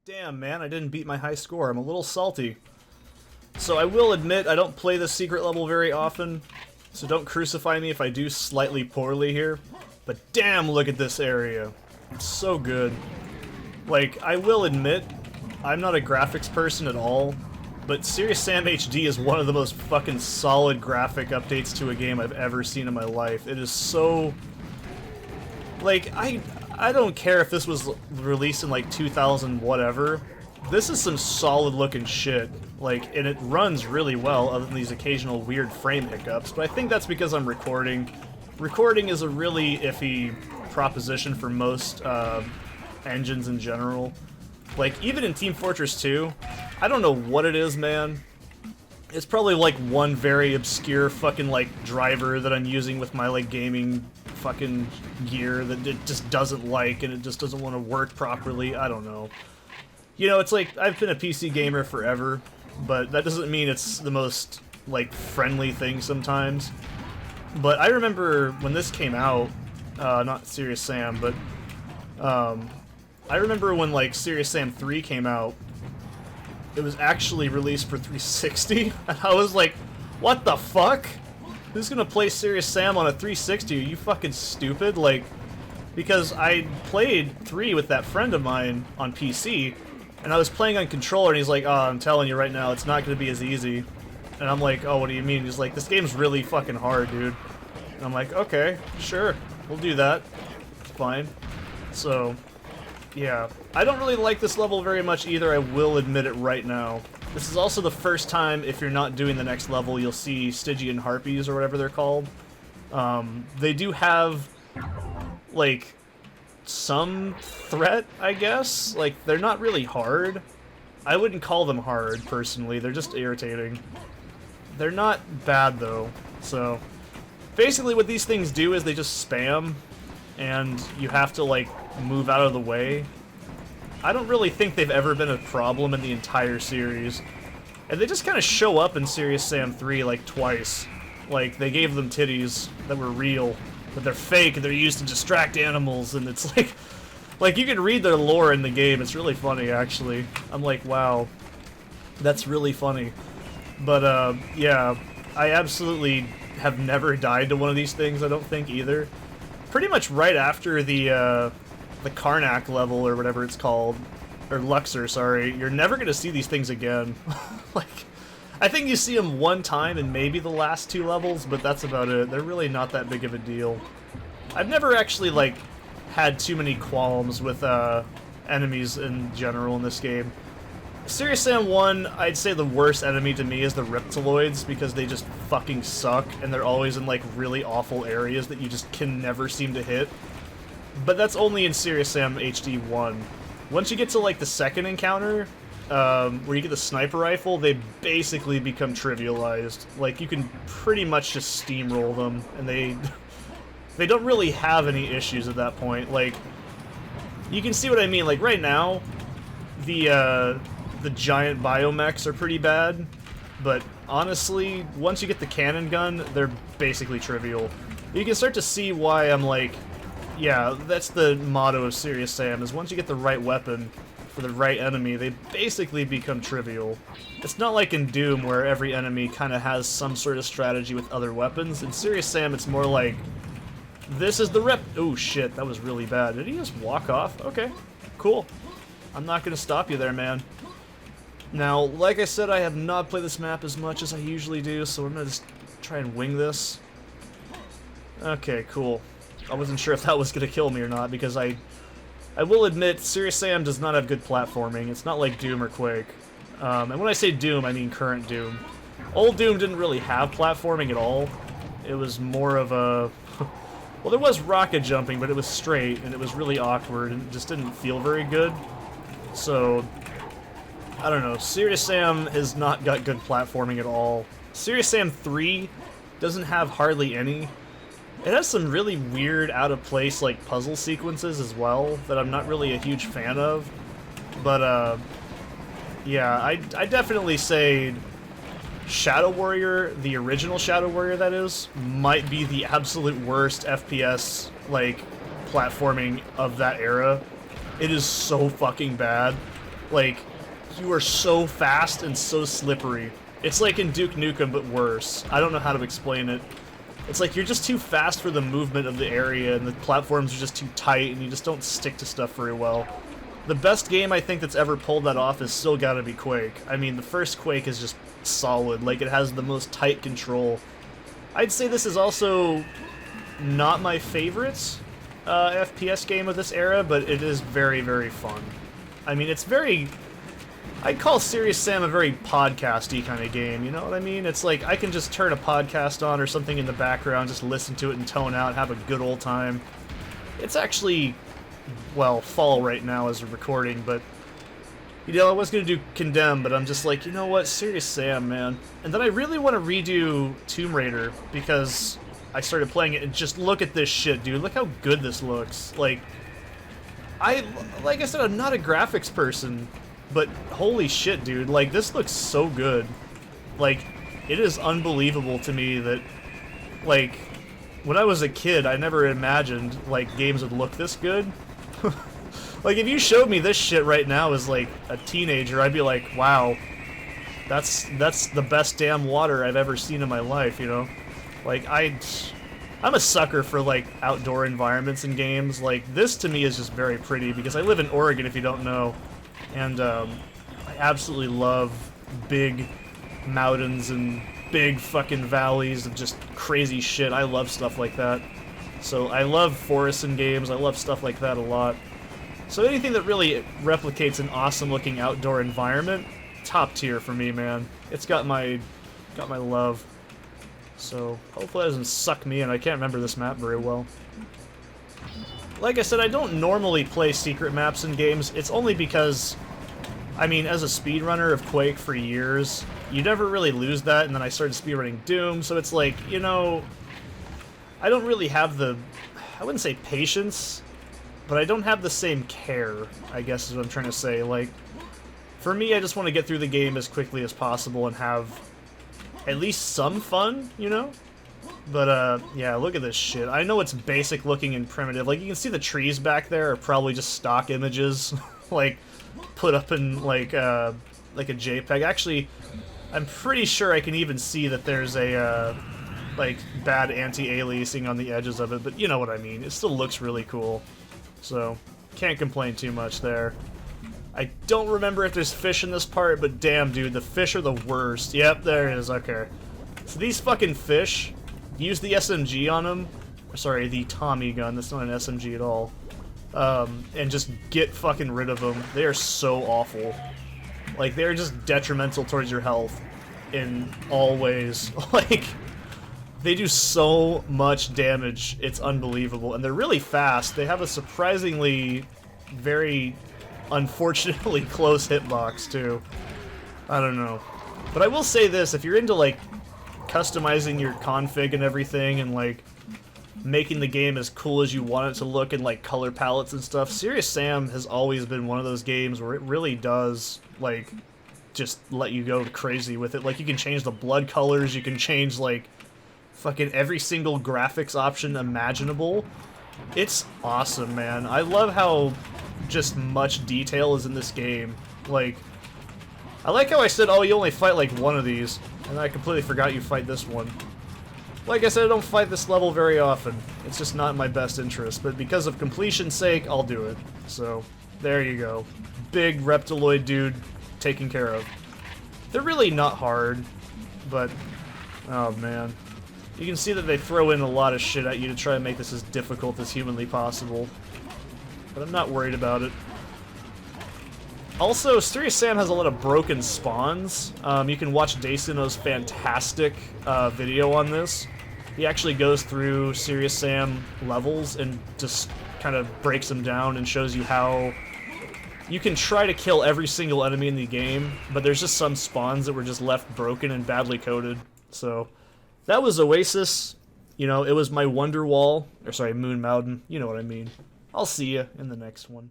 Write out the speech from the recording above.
Damn, man, I didn't beat my high score. I'm a little salty. So I will admit, I don't play this secret level very often, so don't crucify me if I do slightly poorly here. But damn, look at this area. It's so good. Like, I will admit, I'm not a graphics person at all, but Serious Sam HD is one of the most fucking solid graphic updates to a game I've ever seen in my life. It is so... Like, I don't care if this was released in like 2000 whatever. This is some solid looking shit. Like, and it runs really well other than these occasional weird frame hiccups, but I think that's because I'm recording. Recording is a really iffy proposition for most engines in general. Like, even in Team Fortress 2, I don't know what it is, man. It's probably like one very obscure fucking like driver that I'm using with my like gaming fucking gear that it just doesn't like and it just doesn't want to work properly. I don't know. You know, it's like, I've been a PC gamer forever, but that doesn't mean it's the most like friendly thing sometimes. But I remember when this came out, not Serious Sam, but I remember when like Serious Sam 3 came out, it was actually released for 360, and I was like, what the fuck? Who's gonna play Serious Sam on a 360? Are you fucking stupid? Like, because I played 3 with that friend of mine on PC, and I was playing on controller, and he's like, oh, I'm telling you right now, it's not gonna be as easy. And I'm like, oh, what do you mean? He's like, this game's really fucking hard, dude. And I'm like, okay, sure, we'll do that. It's fine. So, yeah. I don't really like this level very much either, I will admit it right now. This is also the first time, if you're not doing the next level, you'll see Stygian Harpies, or whatever they're called. They do have, like, some threat, I guess? Like, they're not really hard. I wouldn't call them hard, personally, they're just irritating. They're not bad, though, so... Basically what these things do is they just spam, and you have to, like, move out of the way. I don't really think they've ever been a problem in the entire series. And they just kind of show up in Serious Sam 3, like, twice. Like, they gave them titties that were real, but they're fake, and they're used to distract animals, and it's like... Like, you can read their lore in the game, it's really funny, actually. I'm like, wow, that's really funny. But, yeah, I absolutely have never died to one of these things, I don't think, either. Pretty much right after the Karnak level, or whatever it's called, or Luxor, sorry, you're never gonna see these things again. Like, I think you see them one time in maybe the last 2 levels, but that's about it. They're really not that big of a deal. I've never actually, like, had too many qualms with enemies in general in this game. Serious Sam 1, I'd say the worst enemy to me is the Reptiloids, because they just fucking suck, and they're always in, like, really awful areas that you just can never seem to hit. But that's only in Serious Sam HD 1. Once you get to, like, the second encounter, where you get the sniper rifle, they basically become trivialized. Like, you can pretty much just steamroll them, and they don't really have any issues at that point. Like, you can see what I mean. Like, right now, the giant biomechs are pretty bad, but honestly, once you get the cannon gun, they're basically trivial. You can start to see why I'm like, yeah, that's the motto of Serious Sam, is once you get the right weapon for the right enemy, they basically become trivial. It's not like in Doom, where every enemy kind of has some sort of strategy with other weapons. In Serious Sam, it's more like, this is the rep- oh shit, that was really bad. Did he just walk off? Okay, cool. I'm not gonna stop you there, man. Now, like I said, I have not played this map as much as I usually do, so I'm gonna just try and wing this. Okay, cool. I wasn't sure if that was gonna kill me or not, because I will admit, Serious Sam does not have good platforming. It's not like Doom or Quake. And when I say Doom, I mean current Doom. Old Doom didn't really have platforming at all. It was more of a... Well, there was rocket jumping, but it was straight, and it was really awkward, and it just didn't feel very good. So... I don't know, Serious Sam has not got good platforming at all. Serious Sam 3 doesn't have hardly any. It has some really weird, out-of-place, like, puzzle sequences as well that I'm not really a huge fan of. But, yeah, I definitely say Shadow Warrior, the original Shadow Warrior that is, might be the absolute worst FPS, like, platforming of that era. It is so fucking bad. Like, you are so fast and so slippery. It's like in Duke Nukem, but worse. I don't know how to explain it. It's like you're just too fast for the movement of the area, and the platforms are just too tight, and you just don't stick to stuff very well. The best game I think that's ever pulled that off is still gotta be Quake. I mean, the first Quake is just solid. Like, it has the most tight control. I'd say this is also not my favorite FPS game of this era, but it is very, very fun. I mean, it's very... I'd call Serious Sam a very podcasty kind of game, you know what I mean? It's like, I can just turn a podcast on or something in the background, just listen to it and tone out, have a good old time. It's actually, well, fall right now as a recording, but, you know, I was going to do Condemn, but I'm just like, you know what, Serious Sam, man. And then I really want to redo Tomb Raider, because I started playing it, and just look at this shit, dude. Look how good this looks. Like I said, I'm not a graphics person, but holy shit, dude, like, this looks so good. Like, it is unbelievable to me that, like, when I was a kid, I never imagined, like, games would look this good. Like, if you showed me this shit right now as, like, a teenager, I'd be like, wow, that's the best damn water I've ever seen in my life, you know? Like, I'm a sucker for, like, outdoor environments in games. Like, this to me is just very pretty, because I live in Oregon, if you don't know. And I absolutely love big mountains and big fucking valleys of just crazy shit. I love stuff like that. So I love forests in games. I love stuff like that a lot. So anything that really replicates an awesome looking outdoor environment, top tier for me, man. It's got my love. So hopefully that doesn't suck me in. I can't remember this map very well. Like I said, I don't normally play secret maps in games. It's only because, I mean, as a speedrunner of Quake for years, you never really lose that, and then I started speedrunning Doom, so it's like, you know, I don't really have the, I wouldn't say patience, but I don't have the same care, I guess is what I'm trying to say. Like, for me, I just want to get through the game as quickly as possible and have at least some fun, you know? But, yeah, look at this shit. I know it's basic looking and primitive. Like, you can see the trees back there are probably just stock images, like, put up in, like a JPEG. Actually, I'm pretty sure I can even see that there's a, like, bad anti-aliasing on the edges of it, but you know what I mean. It still looks really cool. So, can't complain too much there. I don't remember if there's fish in this part, but damn, dude, the fish are the worst. Yep, there it is, okay. So these fucking fish... Use the SMG on them, sorry, the Tommy gun, that's not an SMG at all, and just get fucking rid of them. They are so awful. Like, they're just detrimental towards your health in all ways. Like, they do so much damage, it's unbelievable, and they're really fast. They have a surprisingly, very, unfortunately close hitbox, too. I don't know. But I will say this, if you're into, like, customizing your config and everything, and like making the game as cool as you want it to look, and like color palettes and stuff, Serious Sam has always been one of those games where it really does like just let you go crazy with it. Like, you can change the blood colors, you can change like fucking every single graphics option imaginable. It's awesome, man. I love how just much detail is in this game. Like, I like how I said, oh, you only fight like one of these, and I completely forgot you fight this one. Like I said, I don't fight this level very often. It's just not in my best interest, but because of completion's sake, I'll do it. So, there you go. Big reptiloid dude taken care of. They're really not hard, but, oh man. You can see that they throw in a lot of shit at you to try and make this as difficult as humanly possible. But I'm not worried about it. Also, Serious Sam has a lot of broken spawns. You can watch Daysuno's fantastic video on this. He actually goes through Serious Sam levels and just kind of breaks them down and shows you how you can try to kill every single enemy in the game, but there's just some spawns that were just left broken and badly coded. So, that was Oasis. You know, it was my Wonder Wall, or sorry, Moon Mountain. You know what I mean. I'll see ya in the next one.